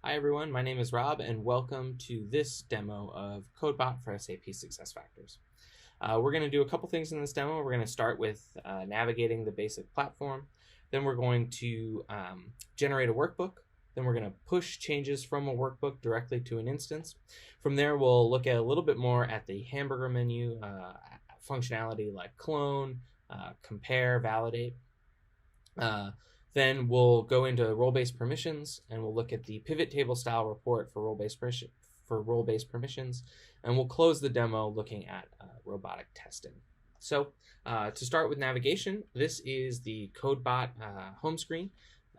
Hi everyone, my name is Rob and welcome to this demo of CodeBot for SAP SuccessFactors. We're going to do a couple things in this demo. We're going to start with navigating the basic platform. Then we're going to generate a workbook. Then we're going to push changes from a workbook directly to an instance. From there, we'll look at a little bit more at the Hamburger menu functionality like clone, compare, validate. Then we'll go into role-based permissions and we'll look at the pivot table style report for role-based permissions, and we'll close the demo looking at robotic testing. So to start with navigation, this is the CodeBot home screen.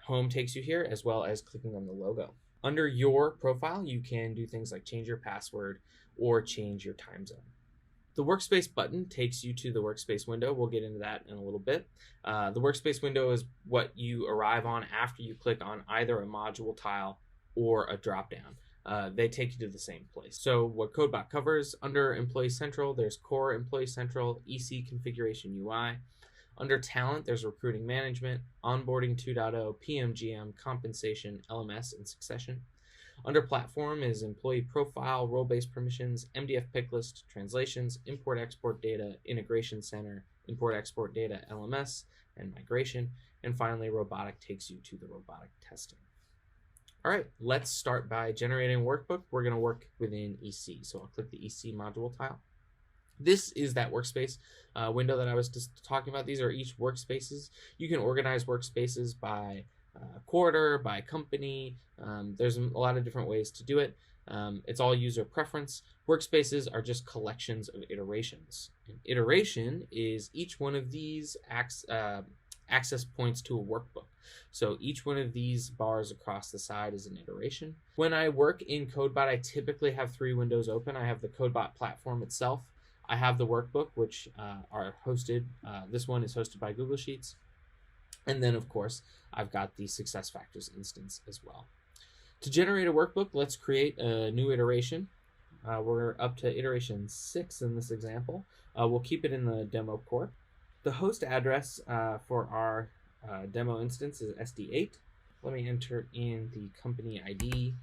Home takes you here, as well as clicking on the logo. Under your profile, you can do things like change your password or change your time zone. The workspace button takes you to the workspace window. We'll get into that in a little bit. The workspace window is what you arrive on after you click on either a module tile or a dropdown. They take you to the same place. So what CodeBot covers, under Employee Central, there's Core Employee Central, EC Configuration UI. Under Talent, there's Recruiting Management, Onboarding 2.0, PMGM, Compensation, LMS, and Succession. Under Platform is Employee Profile, Role-Based Permissions, MDF Pick List, Translations, Import-Export Data, Integration Center, Import-Export Data, LMS, and Migration. And finally, Robotic takes you to the Robotic Testing. All right, let's start by generating a workbook. We're going to work within EC. So I'll click the EC module tile. This is that workspace window that I was just talking about. These are each workspaces. You can organize workspaces by quarter, by company. There's a lot of different ways to do it. It's all user preference. Workspaces are just collections of iterations. An iteration is each one of these access points to a workbook. So each one of these bars across the side is an iteration. When I work in CodeBot, I typically have three windows open. I have the CodeBot platform itself. I have the workbook, which are hosted. This one is hosted by Google Sheets. And then, of course, I've got the SuccessFactors instance as well. To generate a workbook, let's create a new iteration. We're up to iteration 6 in this example. We'll keep it in the demo core. The host address for our demo instance is SD8. Let me enter in the company ID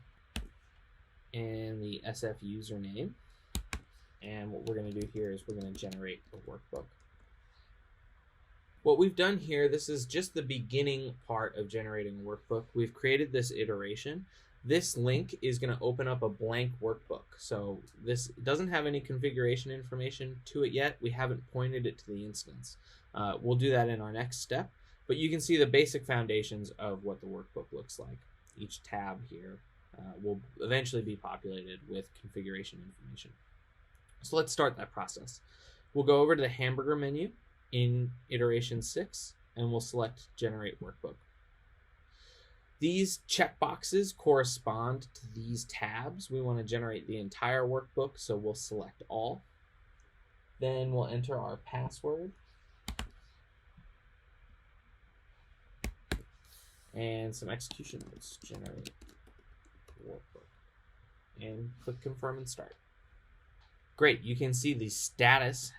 and the SF username. And what we're going to do here is we're going to generate a workbook. What we've done here, this is just the beginning part of generating a workbook. We've created this iteration. This link is going to open up a blank workbook. So this doesn't have any configuration information to it yet. We haven't pointed it to the instance. We'll do that in our next step. But you can see the basic foundations of what the workbook looks like. Each tab here will eventually be populated with configuration information. So let's start that process. We'll go over to the Hamburger menu in iteration 6, and we'll select Generate Workbook. These checkboxes correspond to these tabs. We want to generate the entire workbook, so we'll select all. Then we'll enter our password. And some execution notes. Generate Workbook. And click Confirm and Start. Great, you can see the status,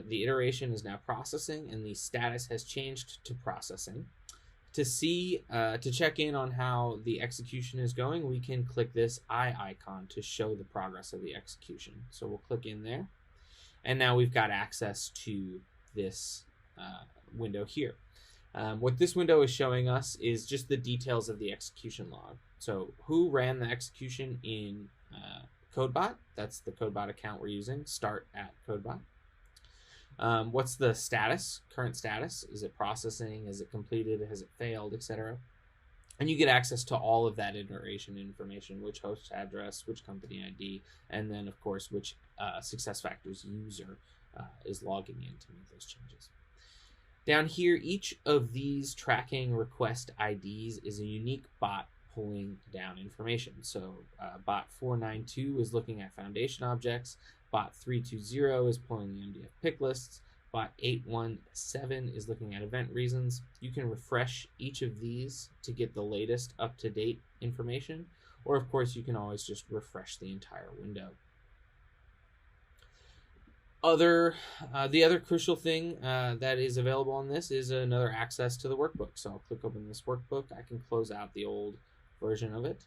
the iteration is now processing and the status has changed to processing. To check in on how the execution is going, we can click this eye icon to show the progress of the execution. So we'll click in there, and now we've got access to this window here. What this window is showing us is just the details of the execution log. So who ran the execution in CodeBot, that's the CodeBot account we're using, start at CodeBot. What's the status, current status? Is it processing? Is it completed? Has it failed, etc.? And you get access to all of that iteration information, which host address, which company ID, and then, of course, which SuccessFactors user is logging in to make those changes. Down here, each of these tracking request IDs is a unique bot pulling down information. So bot 492 is looking at foundation objects. Bot 320 is pulling the MDF pick lists. Bot 817 is looking at event reasons. You can refresh each of these to get the latest up-to-date information, or of course you can always just refresh the entire window. The other crucial thing that is available on this is another access to the workbook. So I'll click open this workbook. I can close out the old version of it.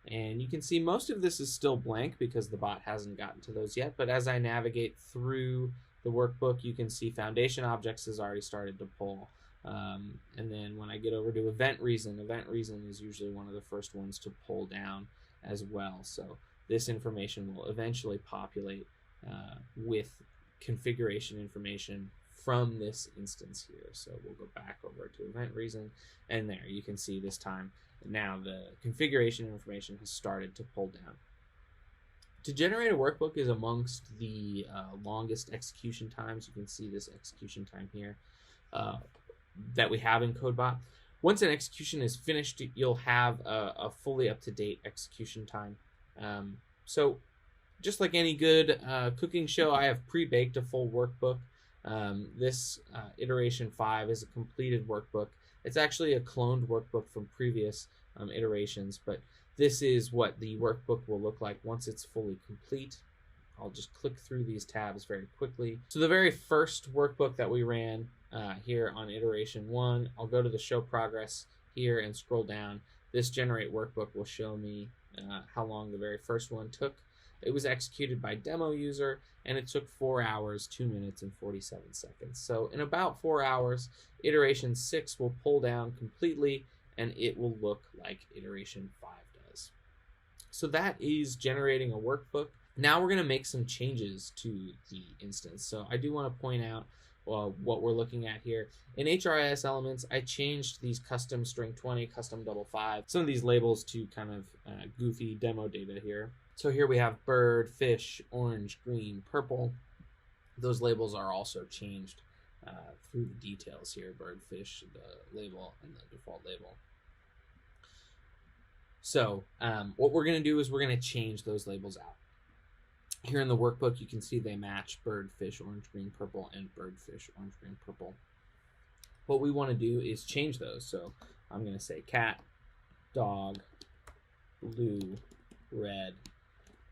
And you can see most of this is still blank because the bot hasn't gotten to those yet. But as I navigate through the workbook, you can see foundation objects has already started to pull. And then when I get over to event reason is usually one of the first ones to pull down as well. So this information will eventually populate with configuration information from this instance here. So we'll go back over to event reason, and there you can see this time now the configuration information has started to pull down. To generate a workbook is amongst the longest execution times. You can see this execution time here that we have in CodeBot. Once an execution is finished, you'll have a fully up-to-date execution time. So just like any good cooking show, I have pre-baked a full workbook. This iteration 5 is a completed workbook. It's actually a cloned workbook from previous iterations, but this is what the workbook will look like once it's fully complete. I'll just click through these tabs very quickly. So the very first workbook that we ran here on iteration 1, I'll go to the show progress here and scroll down. This generate workbook will show me how long the very first one took. It was executed by demo user, and it took 4 hours, 2 minutes, and 47 seconds. So in about 4 hours, iteration 6 will pull down completely, and it will look like iteration 5 does. So that is generating a workbook. Now we're going to make some changes to the instance. So I do want to point out what we're looking at here. In HRIS elements, I changed these custom string 20, custom double 5, some of these labels to kind of goofy demo data here. So here we have bird, fish, orange, green, purple. Those labels are also changed through the details here, bird, fish, the label, and the default label. So what we're going to do is we're going to change those labels out. Here in the workbook, you can see they match bird, fish, orange, green, purple, and bird, fish, orange, green, purple. What we want to do is change those. So I'm going to say cat, dog, blue, red,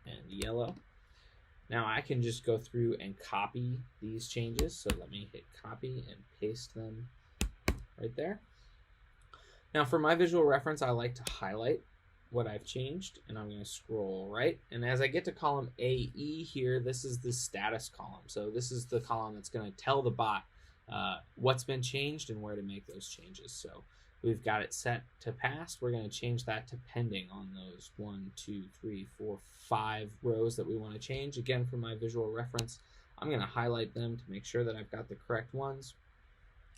and yellow. Now I can just go through and copy these changes. So let me hit copy and paste them right there. Now for my visual reference, I like to highlight what I've changed, and I'm going to scroll right. And as I get to column AE here, this is the status column. So this is the column that's going to tell the bot what's been changed and where to make those changes. So we've got it set to passed. We're going to change that to pending on those 1, 2, 3, 4, 5 rows that we want to change. Again, for my visual reference, I'm going to highlight them to make sure that I've got the correct ones.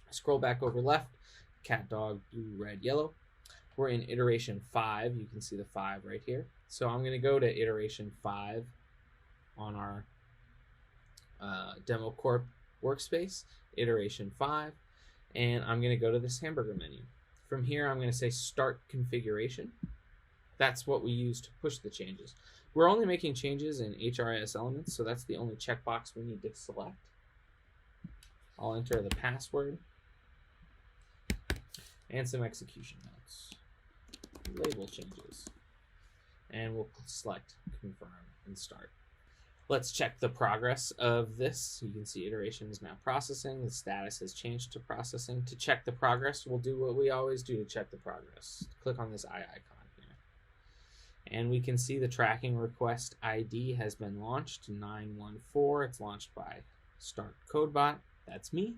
Scroll back over left, cat, dog, blue, red, yellow. We're in iteration 5. You can see the 5 right here. So I'm going to go to iteration 5 on our Demo Corp workspace, iteration 5, and I'm going to go to this Hamburger menu. From here, I'm going to say Start Configuration. That's what we use to push the changes. We're only making changes in HRIS elements, so that's the only checkbox we need to select. I'll enter the password and some execution notes. Label changes, and we'll select confirm and start. Let's check the progress of this. You can see iteration is now processing. The status has changed to processing. To check the progress, we'll do what we always do to check the progress. Click on this eye icon here, and we can see the tracking request ID has been launched 914. It's launched by Start CodeBot. That's me.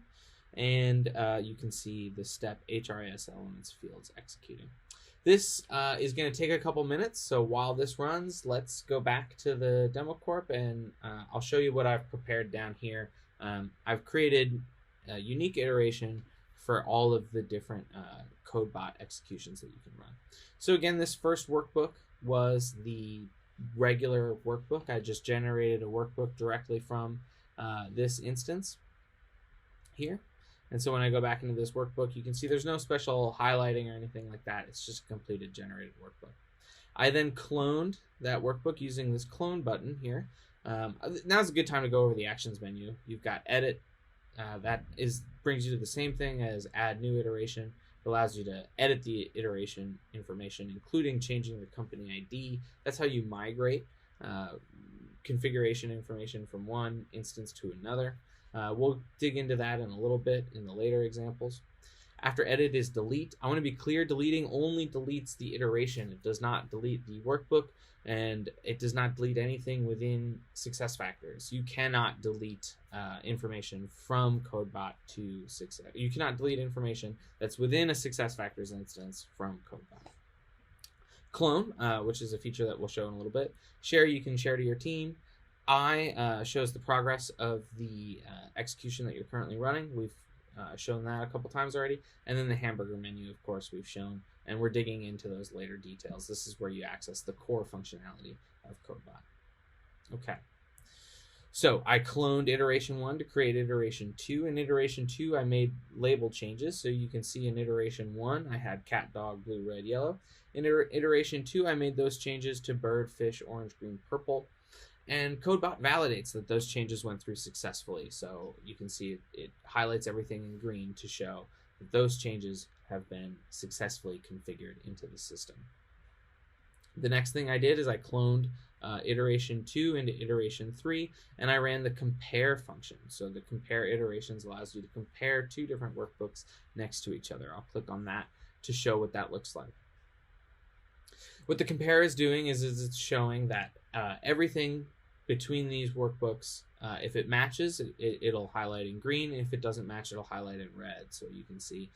And you can see the step HRIS elements fields executing. This is going to take a couple minutes, so while this runs, let's go back to the Demo Corp, and I'll show you what I've prepared down here. I've created a unique iteration for all of the different CodeBot executions that you can run. So again, this first workbook was the regular workbook. I just generated a workbook directly from this instance here. And so when I go back into this workbook, you can see there's no special highlighting or anything like that. It's just a completed generated workbook. I then cloned that workbook using this clone button here. Now's a good time to go over the actions menu. You've got edit. Brings you to the same thing as add new iteration. It allows you to edit the iteration information, including changing the company ID. That's how you migrate configuration information from one instance to another. We'll dig into that in a little bit in the later examples. After edit is delete. I want to be clear, deleting only deletes the iteration. It does not delete the workbook, and it does not delete anything within SuccessFactors. You cannot delete information from CodeBot to Success. You cannot delete information that's within a SuccessFactors instance from CodeBot. Clone, which is a feature that we'll show in a little bit. Share, you can share to your team. I shows the progress of the execution that you're currently running. We've shown that a couple times already. And then the Hamburger menu, of course, we've shown, and we're digging into those later details. This is where you access the core functionality of CodeBot. Okay. So I cloned iteration 1 to create iteration 2. In iteration 2, I made label changes. So you can see in iteration 1, I had cat, dog, blue, red, yellow. In iteration 2, I made those changes to bird, fish, orange, green, purple. And CodeBot validates that those changes went through successfully. So you can see it highlights everything in green to show that those changes have been successfully configured into the system. The next thing I did is I cloned iteration 2 into iteration 3, and I ran the compare function. So the compare iterations allows you to compare two different workbooks next to each other. I'll click on that to show what that looks like. What the compare is doing is it's showing that everything between these workbooks, if it matches, it'll highlight in green. If it doesn't match, it'll highlight in red. So you can see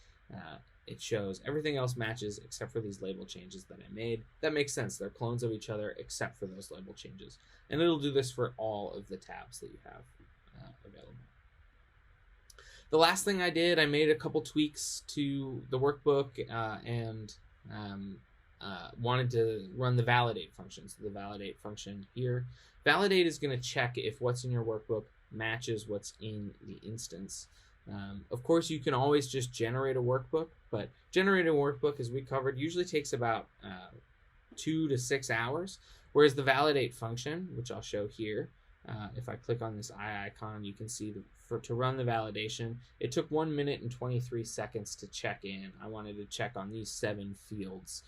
it shows everything else matches except for these label changes that I made. That makes sense. They're clones of each other except for those label changes. And it'll do this for all of the tabs that you have available. The last thing I did, I made a couple tweaks to the workbook and wanted to run the validate function. So the validate function here. Validate is going to check if what's in your workbook matches what's in the instance. Of course, you can always just generate a workbook, but generating a workbook, as we covered, usually takes about 2 to 6 hours, whereas the validate function, which I'll show here, if I click on this eye icon, you can see to run the validation, it took 1 minute and 23 seconds to check in. I wanted to check on these 7 fields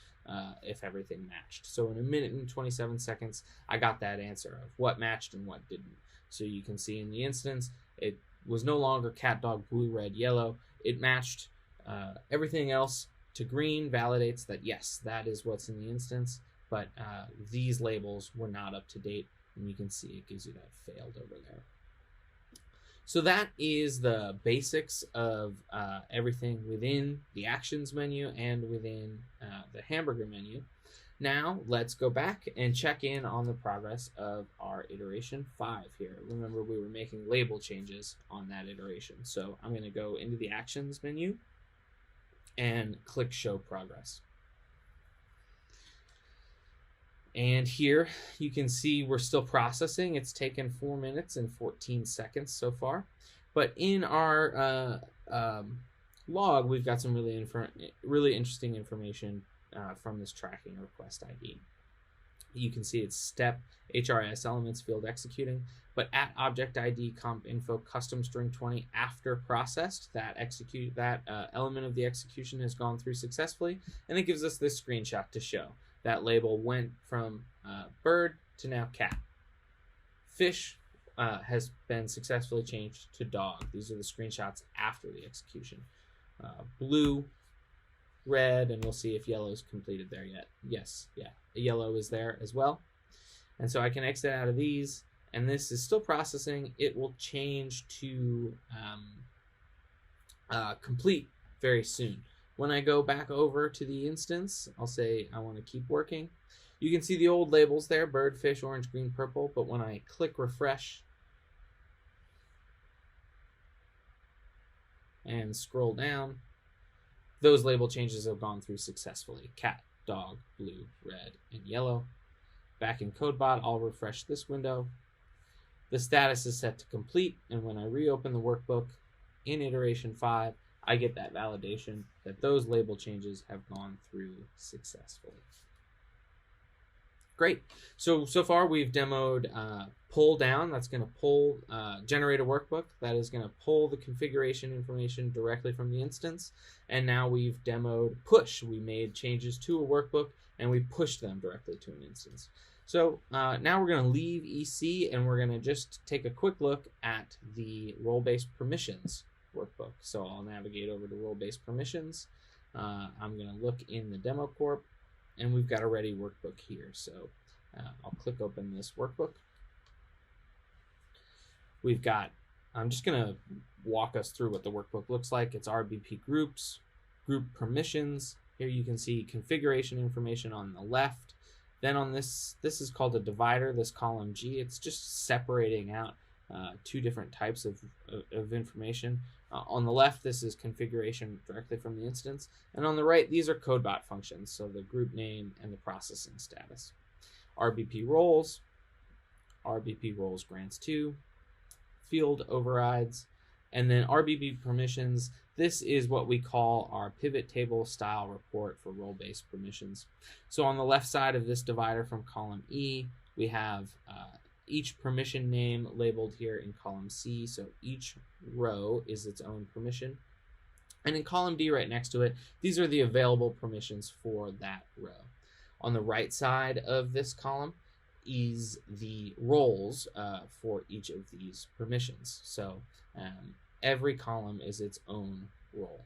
if everything matched. So in 1 minute and 27 seconds, I got that answer of what matched and what didn't. So you can see in the instance, it was no longer cat, dog, blue, red, yellow. It matched everything else to green, validates that yes, that is what's in the instance, but these labels were not up to date, and you can see it gives you that failed over there. So that is the basics of everything within the Actions menu and within the Hamburger menu. Now let's go back and check in on the progress of our iteration 5 here. Remember, we were making label changes on that iteration. So I'm going to go into the Actions menu and click Show Progress. And here you can see we're still processing. It's taken 4 minutes and 14 seconds so far. But in our log, we've got some really interesting information from this tracking request ID. You can see it's step HRS elements field executing, but at object ID comp info custom string 20 after processed, that element of the execution has gone through successfully, and it gives us this screenshot to show that label went from bird to now cat. Fish has been successfully changed to dog. These are the screenshots after the execution. Blue, red, and we'll see if yellow is completed there yet. Yes, yeah, yellow is there as well. And so I can exit out of these, and this is still processing. It will change to complete very soon. When I go back over to the instance, I'll say I want to keep working. You can see the old labels there, bird, fish, orange, green, purple, but when I click refresh and scroll down, those label changes have gone through successfully. Cat, dog, blue, red, and yellow. Back in CodeBot, I'll refresh this window. The status is set to complete, and when I reopen the workbook in iteration 5, I get that validation that those label changes have gone through successfully. Great. So far we've demoed pull down. That's going to pull, generate a workbook. That is going to pull the configuration information directly from the instance. And now we've demoed push. We made changes to a workbook and we pushed them directly to an instance. So now we're going to leave EC and we're going to just take a quick look at the role-based permissions workbook. So I'll navigate over to role-based permissions. I'm going to look in the demo corp, and we've got a ready workbook here. So I'll click open this workbook. We've got, I'm just going to walk us through what the workbook looks like. It's RBP groups, group permissions. Here you can see configuration information on the left. Then on this is called a divider, this column G. It's just separating out two different types of information. On the left, this is configuration directly from the instance. And on the right, these are CodeBot functions, so the group name and the processing status. RBP roles grants to, field overrides, and then RBP permissions. This is what we call our pivot table style report for role-based permissions. So on the left side of this divider from column E, we have each permission name labeled here in column C. So each row is its own permission. And in column D right next to it, these are the available permissions for that row. On the right side of this column is the roles for each of these permissions. So every column is its own role.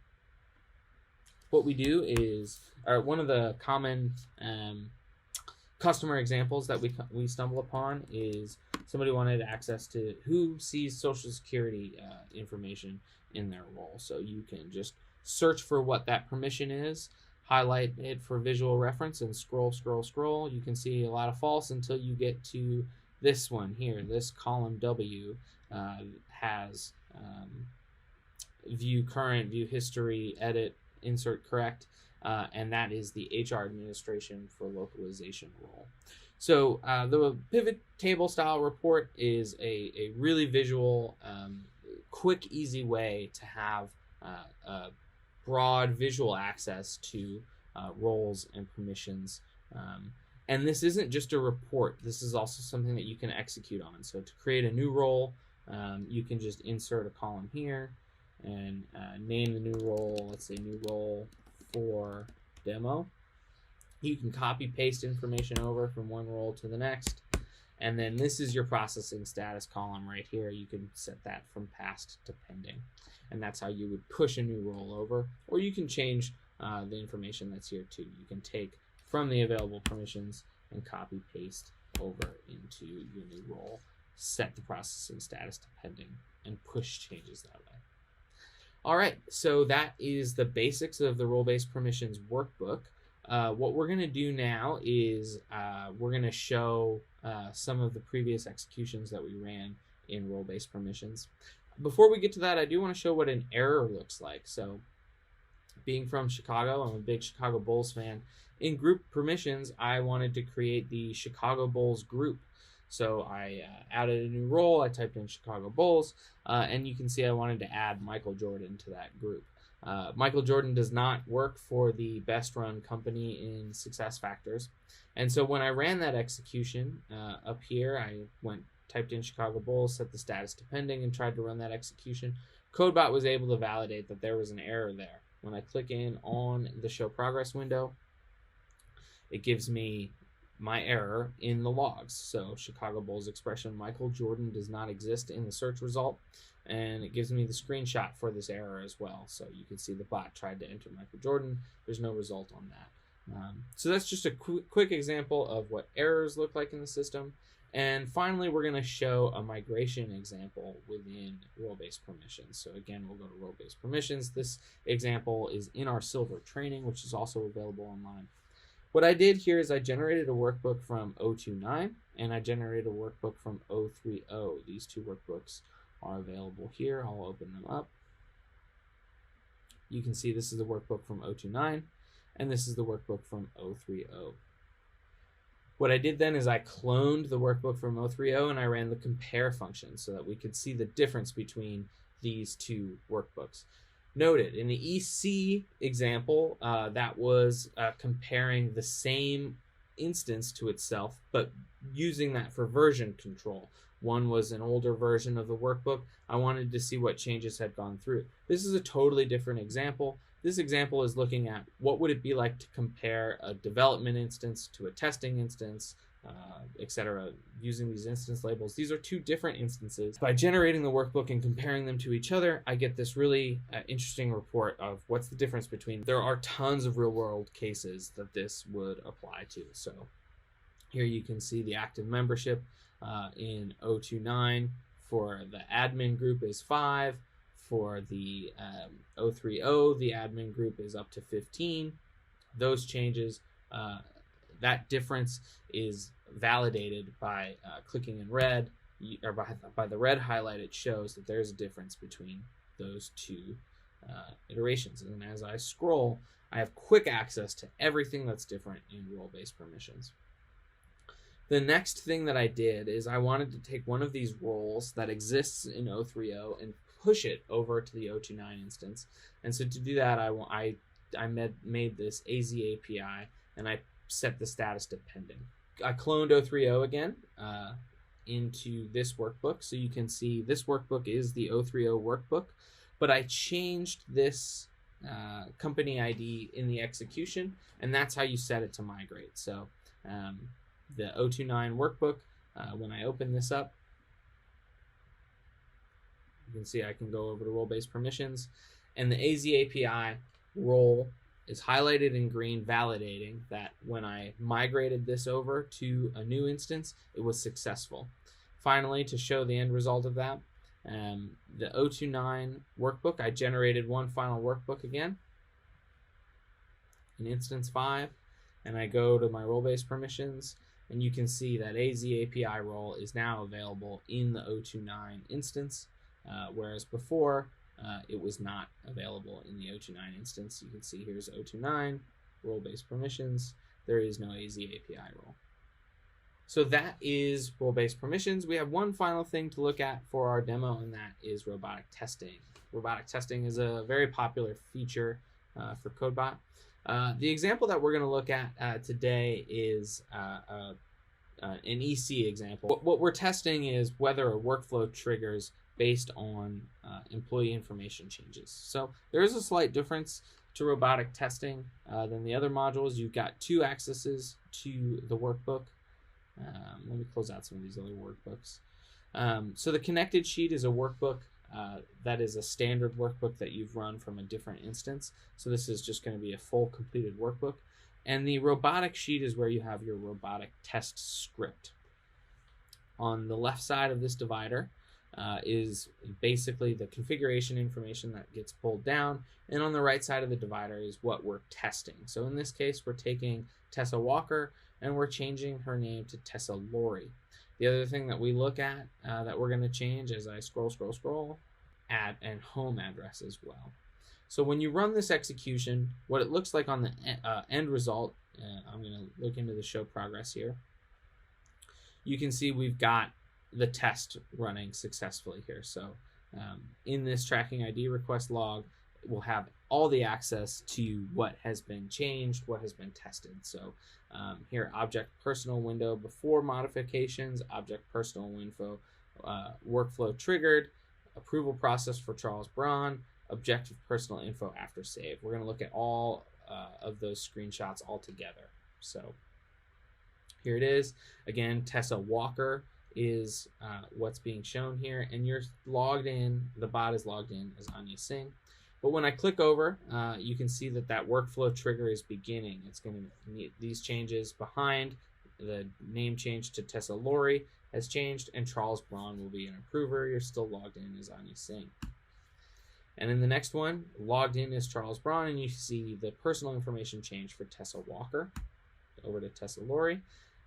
What we do is, one of the common customer examples that we stumble upon is somebody wanted access to who sees Social Security information in their role. So you can just search for what that permission is, highlight it for visual reference, and scroll. You can see a lot of false until you get to this one here. This column W has view current, view history, edit, insert correct, and that is the HR administration for localization role. So the pivot table style report is a really visual, quick, easy way to have broad visual access to roles and permissions. And this isn't just a report. This is also something that you can execute on. So to create a new role, you can just insert a column here and name the new role. Let's say new role for demo. You can copy paste information over from one role to the next. And then this is your processing status column right here. You can set that from past to pending. And that's how you would push a new role over. Or you can change the information that's here too. You can take from the available permissions and copy paste over into your new role, set the processing status to pending, and push changes that way. All right, so that is the basics of the role-based permissions workbook. What we're going to do now is we're going to show some of the previous executions that we ran in role-based permissions. Before we get to that, I do want to show what an error looks like. So being from Chicago, I'm a big Chicago Bulls fan. In group permissions, I wanted to create the Chicago Bulls group. So I added a new role, I typed in Chicago Bulls, and you can see I wanted to add Michael Jordan to that group. Michael Jordan does not work for the best run company in SuccessFactors. And so when I ran that execution up here, I typed in Chicago Bulls, set the status to pending, and tried to run that execution. CodeBot was able to validate that there was an error there. When I click in on the show progress window, it gives me my error in the logs. So Chicago Bulls expression Michael Jordan does not exist in the search result, and it gives me the screenshot for this error as well. So you can see the bot tried to enter Michael Jordan. There's no result on that. So that's just a quick example of what errors look like in the system. And finally, we're going to show a migration example within role-based permissions. So again, we'll go to role-based permissions. This example is in our Silver training, which is also available online. What I did here is I generated a workbook from 029 and I generated a workbook from 030. These two workbooks are available here. I'll open them up. You can see this is the workbook from 029 and this is the workbook from 030. What I did then is I cloned the workbook from 030 and I ran the compare function so that we could see the difference between these two workbooks. Noted in the EC example, that was comparing the same instance to itself, but using that for version control. One was an older version of the workbook. I wanted to see what changes had gone through. This is a totally different example. This example is looking at what would it be like to compare a development instance to a testing instance, etc. using these instance labels. These are two different instances. By generating the workbook and comparing them to each other, I get this really interesting report of what's the difference between. There are tons of real-world cases that this would apply to. So here you can see the active membership in 029 for the admin group is 5. For the 030, the admin group is up to 15. Those changes, that difference is validated by clicking in red, or by the red highlight. It shows that there's a difference between those two iterations. And as I scroll, I have quick access to everything that's different in role-based permissions. The next thing that I did is I wanted to take one of these roles that exists in 030 and push it over to the 029 instance. And so to do that, I made this AZ API, and I set the status to pending. I cloned 030 again into this workbook. So you can see this workbook is the 030 workbook, but I changed this company ID in the execution, and that's how you set it to migrate. So the 029 workbook, when I open this up, you can see I can go over to role-based permissions, and the AZ API role is highlighted in green, validating that when I migrated this over to a new instance, it was successful. Finally, to show the end result of that, the 029 workbook, I generated one final workbook again in instance 5, and I go to my role-based permissions, and you can see that AZ API role is now available in the 029 instance, whereas before it was not available in the 029 instance. You can see here's 029, role-based permissions. There is no AZ API role. So that is role-based permissions. We have one final thing to look at for our demo, and that is robotic testing. Robotic testing is a very popular feature for CodeBot. The example that we're going to look at today is an EC example. What we're testing is whether a workflow triggers based on employee information changes. So there is a slight difference to robotic testing than the other modules. You've got 2 accesses to the workbook. Let me close out some of these other workbooks. So the connected sheet is a workbook that is a standard workbook that you've run from a different instance. So this is just going to be a full completed workbook. And the robotic sheet is where you have your robotic test script. On the left side of this divider is basically the configuration information that gets pulled down, and on the right side of the divider is what we're testing. So in this case, we're taking Tessa Walker and we're changing her name to Tessa Lori. The other thing that we look at that we're going to change as I scroll, add and home address as well. So when you run this execution, what it looks like on the end result, I'm going to look into the show progress here. You can see we've got the test running successfully here. So in this tracking ID request log, we'll have all the access to what has been changed, what has been tested. So here, object personal window before modifications, object personal info, workflow triggered, approval process for Charles Braun, objective personal info after save. We're going to look at all of those screenshots all together. So here it is. Again, Tessa Walker is what's being shown here, and you're logged in, the bot is logged in as Anya Singh. But when I click over, you can see that that workflow trigger is beginning. It's going to need these changes behind. The name change to Tessa Lori has changed, and Charles Braun will be an approver. You're still logged in as Anya Singh. And in the next one, logged in as Charles Braun, and you see the personal information change for Tessa Walker over to Tessa Lori.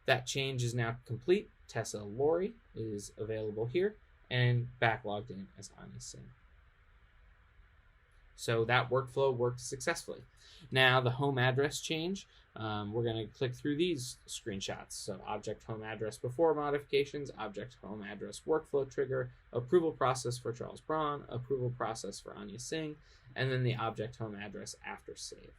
That change is now complete. Tessa Lori is available here and back logged in as Anya Singh. So that workflow worked successfully. Now the home address change, we're going to click through these screenshots. So object home address before modifications, object home address workflow trigger, approval process for Charles Braun, approval process for Anya Singh, and then the object home address after save.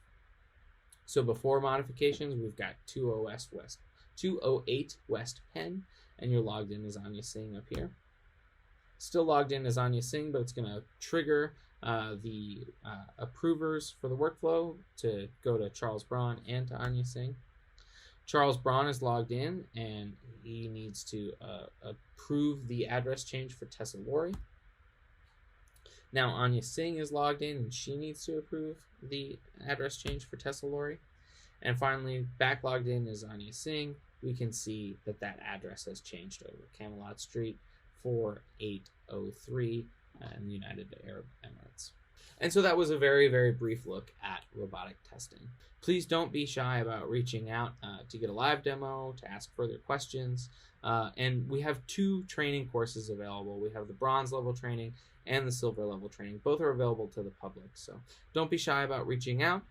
So before modifications, we've got 208 West Penn, and you're logged in as Anya Singh up here. Still logged in as Anya Singh, but it's going to trigger the approvers for the workflow to go to Charles Braun and to Anya Singh. Charles Braun is logged in, and he needs to approve the address change for Tessa Lori. Now Anya Singh is logged in, and she needs to approve the address change for Tessa Lori. And finally, back logged in is Anya Singh. We can see that that address has changed over. Camelot Street 4803 in the United Arab Emirates. And so that was a very, very brief look at robotic testing. Please don't be shy about reaching out to get a live demo, to ask further questions. And we have 2 training courses available. We have the bronze level training and the silver level training. Both are available to the public. So don't be shy about reaching out.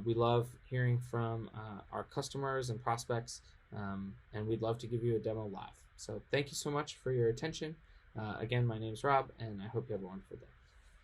We love hearing from our customers and prospects, and we'd love to give you a demo live. So thank you so much for your attention. Again, my name's Rob, and I hope you have a wonderful day.